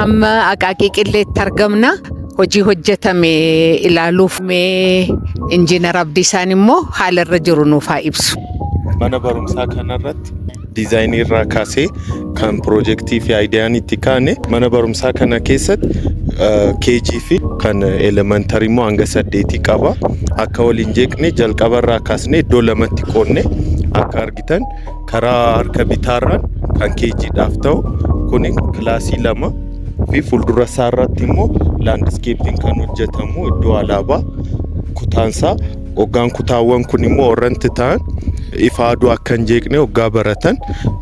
Amma Aqaaqii Qilleetti argamna. Hojii hojjetame ilaaluuf mee Injiinar Abdiisaan immoo haala irra jiru nuuf haa ibsu. Mana barumsaa kanarratti diizaayinii irraa kaasee kan piroojeektii fi aayidiyaan itti kaane mana barumsaa kana keessatti KG fi kan elementarii immoo hanga 8 qaba. Akka waliin jeeqne jalqaba irraa kaasnee iddoo lamatti qoonne akka argitan karaa harka bitaarraan kan KG-dhaaf ta'u kun kilaasii 2 fi fuuldura isaa irratti immoo landscaping kan hojjetamu iddoo alaabaa kutaansaa hoggaan kutaawwan kun immoo warranti ta'an ifa aduu akka hin jeeqne hoggaa baratan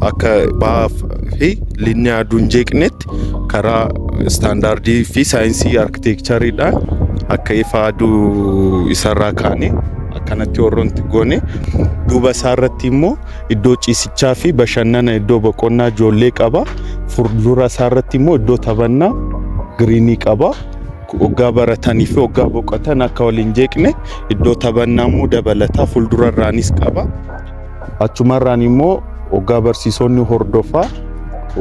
akka baaf fi linii aduu hin jeeqnetti karaa istaandaardii fi saayinsii arkitekchariidhaan akka ifa aduu isarraa kaane akkanatti warranti goone duuba isaa irratti immoo iddoo ciisichaa fi bashannana iddoo boqonnaa ijoollee qaba. Fuuldura isaa irratti immoo iddoo taphannaa giriinii qaba. Hoggaa baratanii fi hoggaa boqotan akka waliin jeeqne iddoo taphannaa immoo dabalataa fuuldura irraanis qaba. Achumarraan immoo hoggaa barsiisonni hordofaa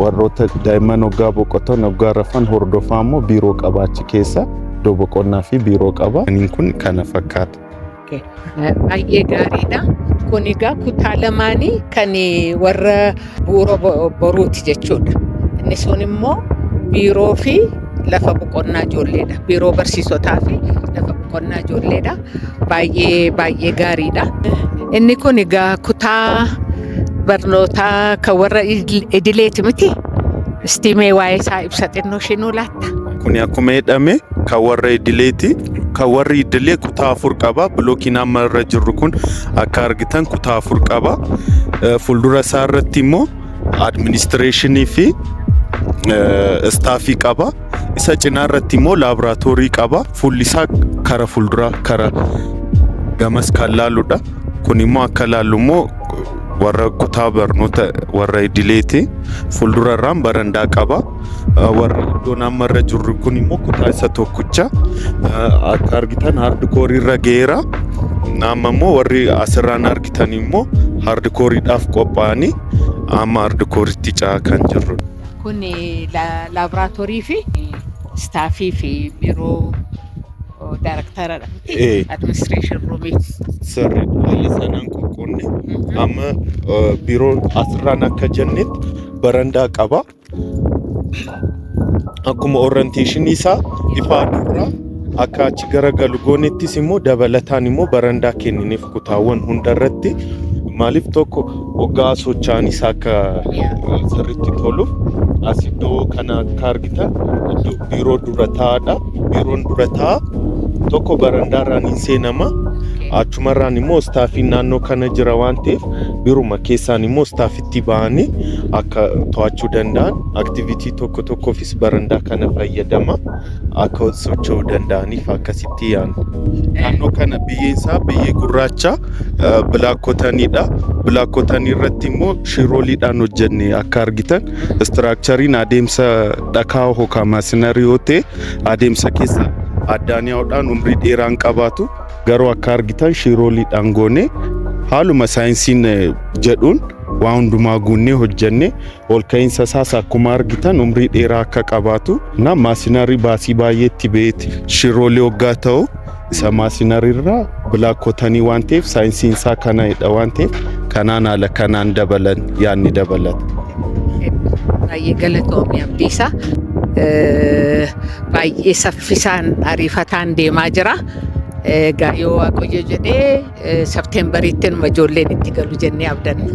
warroota daa'imman hoggaa boqotan hoggaa rafan hordofaa immoo biiroo qaba achi keessa iddoo boqonnaa fi biiroo qaba. Kun kana fakkaata. Baay'ee gaariidha. Kun egaa kutaa lamaanii kan warra bu'uura boruuti jechuudha. Inni sun immoo biiroo fi lafa boqonnaa ijoolleedha. Biiroo barsiisotaa fi lafa boqonnaa ijoolleedha. Baay'ee gaariidha. Inni kun egaa kutaa barnootaa kan warra idileeti miti. Istiimee waa'ee isaa ibsa xinnoo ishee nuu laatta. Kun akkuma jedhame kan warra idileeti. Kan warri idilee kutaa 4 qaba. Bilookiin amma irra jirru kun akka argitan kutaa 4 qaba. Fuuldura isaa irratti immoo administreeshinii fi istaafii qaba. Isa cinaa irratti immoo laaboraatoorii qaba. Fuulli isaa kara fuuldura kara gamas kan laaludha. Kun immoo akka laallu immoo warra kutaa barnoota warra idileeti. Fuuldura irraan barandaa qaba. Warra iddoon amma irra jirru kun immoo kutaa isa tokkicha akka argitan haardikoorii irra geera. Amma immoo warri asirraan argitan immoo haardikooriidhaaf qophaa'anii amma haardikooriitti ce'aa kan jirrudha. Kun laaboraatoorii fi istaafii fi biiroo daayirektara administreeshin ruumii. Sirriidha. Haalli sanaan qoqqoonne amma biiroo asirraan akka jennetti barandaa qaba. Akkuma orienteeshinii isaa ifa aduurraa akka achi garagalu goonettis immoo dabalataan immoo barandaa kennineef kutaawwan hundarratti maaliif tokko hoggaa sochaanis akka sirriitti toluuf as iddoo kana akka argitan biiroo dura taa'aadha. Biiroon dura taa'a tokko barandaarraan hin seenama. Achumarraan immoo istaafiin naannoo kana jira waan ta'eef biiruma keessaan immoo istaafitti ba'anii akka to'achuu danda'an aktivitii tokkoofis barandaa kana fayyadama akka socho'uu danda'aniif akkasitti yaadu. Naannoo kana biyyeen isaa biyyee gurraacha bilaakkotaniidha. Bilaakkotanii irratti immoo shirooliidhaan hojjenne akka argitan istiraakchariin adeemsa dhakaa hookaa maasinarii yoo ta'e adeemsa keessa addaan yaa'uudhaan umrii dheeraan qabaatu. Garuu akka argitan shirooliidhaan goone haaluma saayinsiin jedhuun waan hundumaa guunnee hojjenne ol ka'iinsa isaas akkuma argitan umrii dheeraa akka qabaatu na maasinarii baasii baay'eetti beeti shiroolee hoggaa ta'u isa maasinarii irraa bilaakkotanii waan ta'eef saayinsiin isaa kanadha waan ta'eef kanaan haala kanaan dabalan yaadni dabalata. Baay'ee galatoomii Abdiisaa. Baay'ee saffisaan ariifataan deemaa jira. Egaa yoo Waaqayyo jedhee Septeembariitti ijoolleen itti galu jennee abdanna.